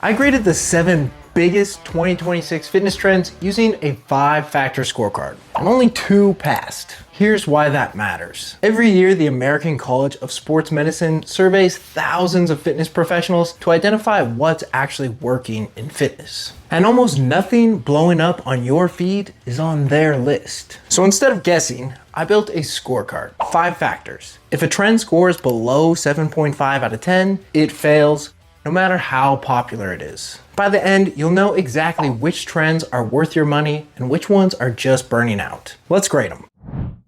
I graded the 7 biggest 2026 fitness trends using a 5-factor scorecard, and only 2 passed. Here's why that matters. Every year, the American College of Sports Medicine surveys thousands of fitness professionals to identify what's actually working in fitness. And almost nothing blowing up on your feed is on their list. So instead of guessing, I built a scorecard, 5 factors. If a trend scores below 7.5 out of 10, it fails, no matter how popular it is. By the end, you'll know exactly which trends are worth your money and which ones are just burning out. Let's grade them.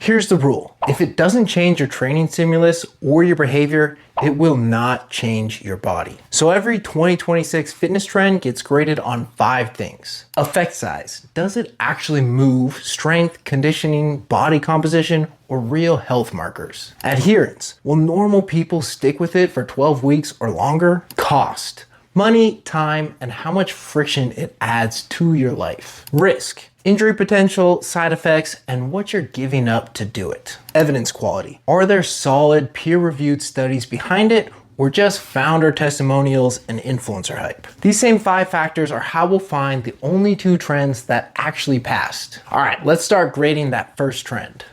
Here's the rule. If it doesn't change your training stimulus or your behavior, it will not change your body. So every 2026 fitness trend gets graded on 5 things. Effect size. Does it actually move? Strength, conditioning, body composition, or real health markers? Adherence. Will normal people stick with it for 12 weeks or longer? Cost. Money, time, and how much friction it adds to your life. Risk. Injury potential, side effects, and what you're giving up to do it. Evidence quality. Are there solid peer-reviewed studies behind it, or just founder testimonials and influencer hype? These same 5 factors are how we'll find the only 2 trends that actually passed. All right, let's start grading that first trend.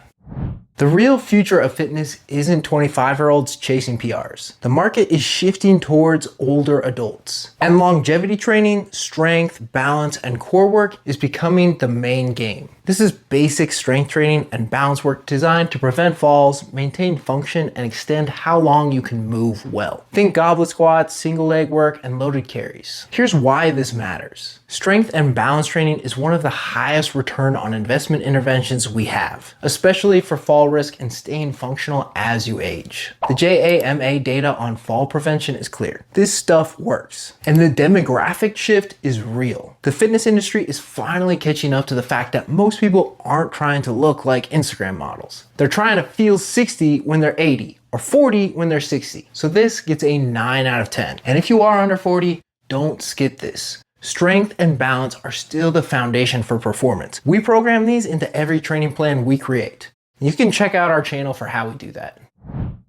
The real future of fitness isn't 25-year-olds chasing PRs. The market is shifting towards older adults. And longevity training, strength, balance, and core work is becoming the main game. This is basic strength training and balance work designed to prevent falls, maintain function, and extend how long you can move well. Think goblet squats, single leg work, and loaded carries. Here's why this matters. Strength and balance training is one of the highest return on investment interventions we have, especially for fall risk and staying functional as you age. The JAMA data on fall prevention is clear. This stuff works. And the demographic shift is real. The fitness industry is finally catching up to the fact that most people aren't trying to look like Instagram models. They're trying to feel 60 when they're 80 or 40 when they're 60. So this gets a 9 out of 10. And if you are under 40, don't skip this. Strength and balance are still the foundation for performance. We program these into every training plan we create. You can check out our channel for how we do that.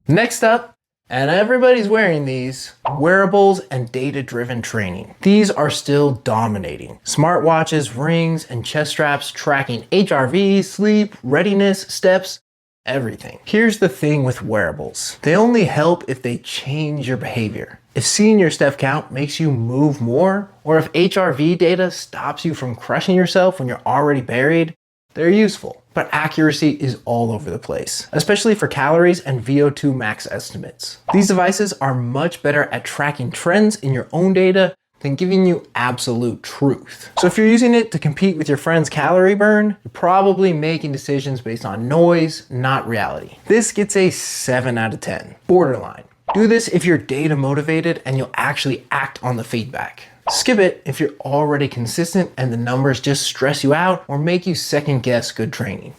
Next up, and everybody's wearing these, wearables and data-driven training. These are still dominating. Smartwatches, rings, and chest straps tracking HRV, sleep, readiness, steps, everything. Here's the thing with wearables. They only help if they change your behavior. If seeing your step count makes you move more, or if HRV data stops you from crushing yourself when you're already buried, they're useful. But accuracy is all over the place, especially for calories and VO2 max estimates. These devices are much better at tracking trends in your own data than giving you absolute truth. So if you're using it to compete with your friend's calorie burn, you're probably making decisions based on noise, not reality. This gets a 7 out of 10, borderline. Do this if you're data motivated and you'll actually act on the feedback. Skip it if you're already consistent and the numbers just stress you out or make you second guess good training.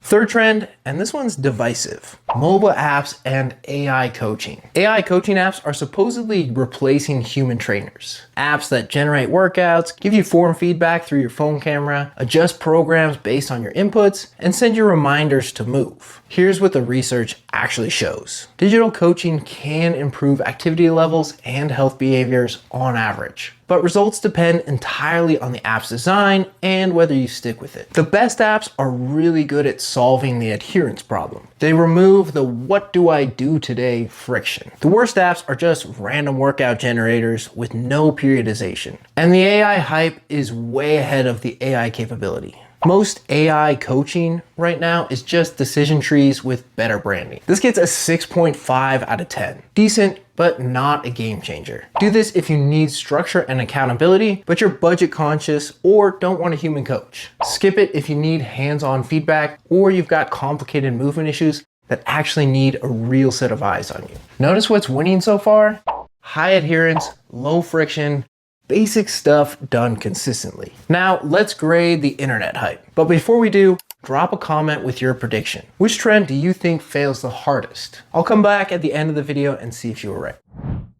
Third trend, and this one's divisive, mobile apps and AI coaching. AI coaching apps are supposedly replacing human trainers. Apps that generate workouts, give you form feedback through your phone camera, adjust programs based on your inputs, and send you reminders to move. Here's what the research actually shows. Digital coaching can improve activity levels and health behaviors on average, but results depend entirely on the app's design and whether you stick with it. The best apps are really good at solving the adherence problem. They remove the "what do I do today" friction. The worst apps are just random workout generators with no periodization. And the AI hype is way ahead of the AI capability. Most AI coaching right now is just decision trees with better branding. This gets a 6.5 out of 10. Decent, but not a game changer. Do this if you need structure and accountability, but you're budget conscious or don't want a human coach. Skip it if you need hands-on feedback or you've got complicated movement issues that actually need a real set of eyes on you. Notice what's winning so far? High adherence, low friction, basic stuff done consistently. Now let's grade the internet hype. But before we do, drop a comment with your prediction. Which trend do you think fails the hardest? I'll come back at the end of the video and see if you were right.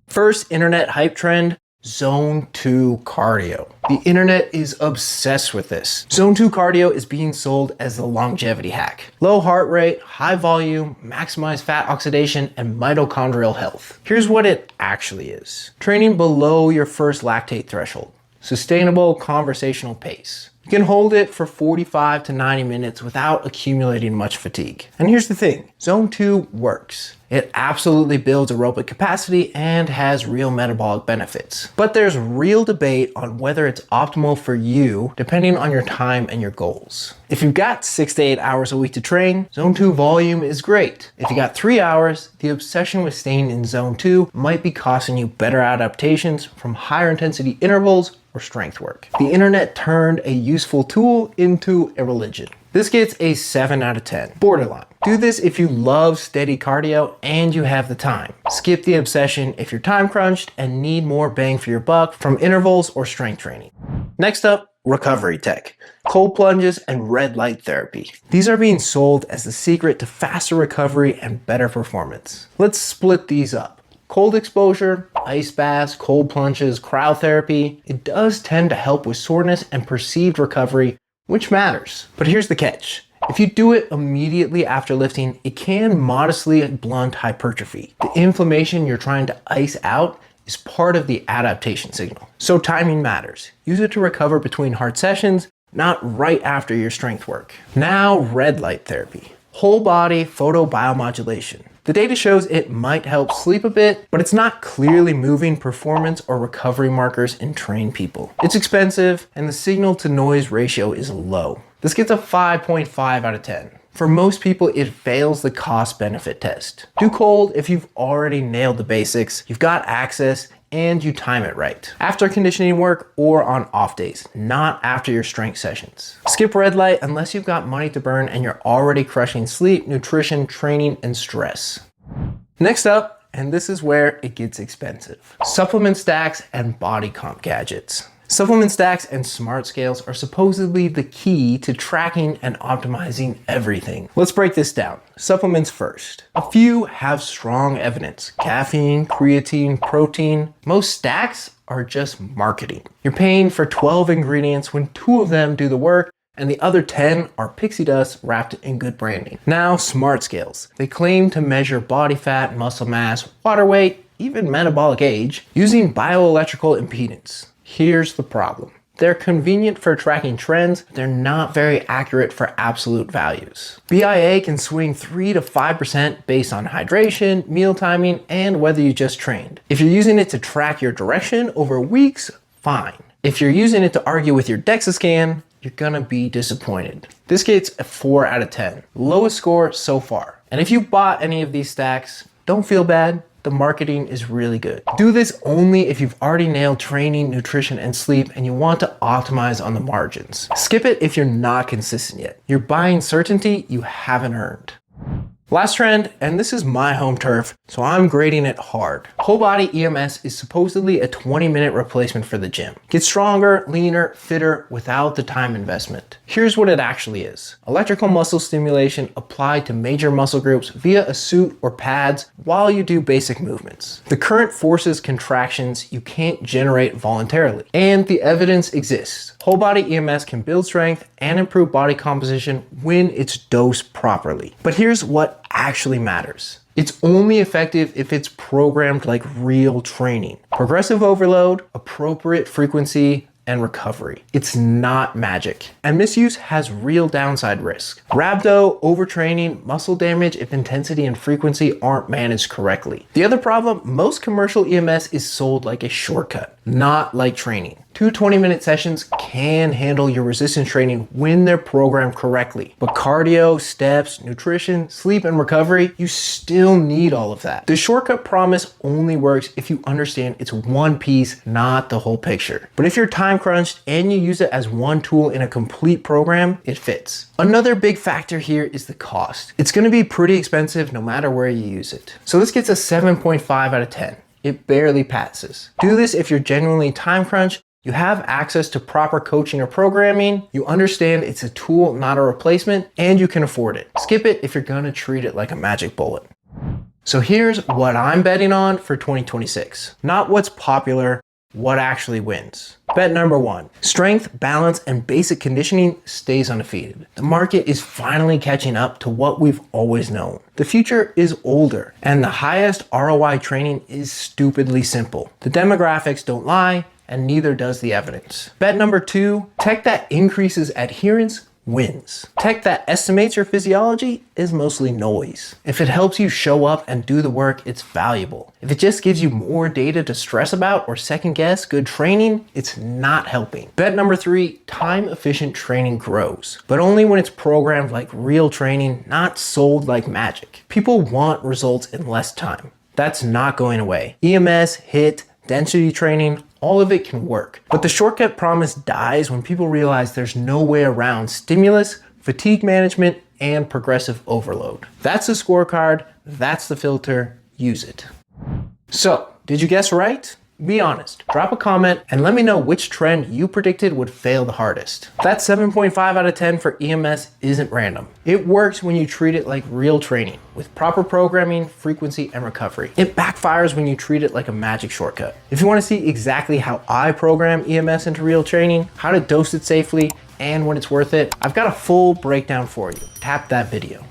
First internet hype trend, Zone 2 cardio. The internet is obsessed with this. Zone 2 cardio is being sold as the longevity hack. Low heart rate, high volume, maximize fat oxidation, and mitochondrial health. Here's what it actually is. Training below your first lactate threshold. Sustainable conversational pace. You can hold it for 45 to 90 minutes without accumulating much fatigue. And here's the thing, Zone 2 works. It absolutely builds aerobic capacity and has real metabolic benefits. But there's real debate on whether it's optimal for you depending on your time and your goals. If you've got 6 to 8 hours a week to train, Zone 2 volume is great. If you got 3 hours, the obsession with staying in Zone 2 might be costing you better adaptations from higher intensity intervals or strength work. The internet turned a useful tool into a religion. This gets a 7 out of 10, borderline. Do this if you love steady cardio and you have the time. Skip the obsession if you're time crunched and need more bang for your buck from intervals or strength training. Next up, recovery tech, cold plunges and red light therapy. These are being sold as the secret to faster recovery and better performance. Let's split these up. Cold exposure, ice baths, cold plunges, cryotherapy, it does tend to help with soreness and perceived recovery, which matters. But here's the catch. If you do it immediately after lifting, it can modestly blunt hypertrophy. The inflammation you're trying to ice out is part of the adaptation signal. So timing matters. Use it to recover between hard sessions, not right after your strength work. Now, red light therapy. Whole body photobiomodulation. The data shows it might help sleep a bit, but it's not clearly moving performance or recovery markers in trained people. It's expensive, and the signal to noise ratio is low. This gets a 5.5 out of 10. For most people, it fails the cost benefit test. Do cold if you've already nailed the basics, you've got access, and you time it right. After conditioning work or on off days, not after your strength sessions. Skip red light unless you've got money to burn and you're already crushing sleep, nutrition, training, and stress. Next up, and this is where it gets expensive, supplement stacks and body comp gadgets. Supplement stacks and smart scales are supposedly the key to tracking and optimizing everything. Let's break this down. Supplements first. A few have strong evidence. Caffeine, creatine, protein. Most stacks are just marketing. You're paying for 12 ingredients when 2 of them do the work, and the other 10 are pixie dust wrapped in good branding. Now, smart scales. They claim to measure body fat, muscle mass, water weight, even metabolic age, using bioelectrical impedance. Here's the problem. They're convenient for tracking trends, but they're not very accurate for absolute values. BIA can swing 3 to 5% based on hydration, meal timing, and whether you just trained. If you're using it to track your direction over weeks, fine. If you're using it to argue with your DEXA scan, you're gonna be disappointed. This gets a 4 out of 10, lowest score so far. And if you bought any of these stacks, don't feel bad. The marketing is really good. Do this only if you've already nailed training, nutrition, and sleep and you want to optimize on the margins. Skip it if you're not consistent yet. You're buying certainty you haven't earned. Last trend, and this is my home turf, so I'm grading it hard. Whole body EMS is supposedly a 20-minute replacement for the gym. Get stronger, leaner, fitter without the time investment. Here's what it actually is. Electrical muscle stimulation applied to major muscle groups via a suit or pads while you do basic movements. The current forces contractions you can't generate voluntarily, and the evidence exists. Whole body EMS can build strength and improve body composition when it's dosed properly. But here's what actually matters. It's only effective if it's programmed like real training. Progressive overload, appropriate frequency, and recovery. It's not magic. And misuse has real downside risk. Rhabdo, overtraining, muscle damage if intensity and frequency aren't managed correctly. The other problem, most commercial EMS is sold like a shortcut, not like training. 2 20-minute sessions can handle your resistance training when they're programmed correctly. But cardio, steps, nutrition, sleep, and recovery, you still need all of that. The shortcut promise only works if you understand it's one piece, not the whole picture. But if you're time crunched and you use it as one tool in a complete program, it fits. Another big factor here is the cost. It's gonna be pretty expensive no matter where you use it. So this gets a 7.5 out of 10. It barely passes. Do this if you're genuinely time crunched, you have access to proper coaching or programming, you understand it's a tool, not a replacement, and you can afford it. Skip it if you're gonna treat it like a magic bullet. So here's what I'm betting on for 2026. Not what's popular, what actually wins. Bet number one, strength, balance, and basic conditioning stays undefeated. The market is finally catching up to what we've always known. The future is older, and the highest ROI training is stupidly simple. The demographics don't lie, and neither does the evidence. Bet number two, tech that increases adherence wins. Tech that estimates your physiology is mostly noise. If it helps you show up and do the work, it's valuable. If it just gives you more data to stress about or second guess good training, it's not helping. Bet number three, time efficient training grows, but only when it's programmed like real training, not sold like magic. People want results in less time. That's not going away. EMS, HIIT, density training, all of it can work. But the shortcut promise dies when people realize there's no way around stimulus, fatigue management, and progressive overload. That's the scorecard, that's the filter, use it. So, did you guess right? Be honest, drop a comment and let me know which trend you predicted would fail the hardest. That 7.5 out of 10 for EMS isn't random. It works when you treat it like real training, with proper programming, frequency, and recovery. It backfires when you treat it like a magic shortcut. If you want to see exactly how I program EMS into real training, how to dose it safely, and when it's worth it, I've got a full breakdown for you. Tap that video.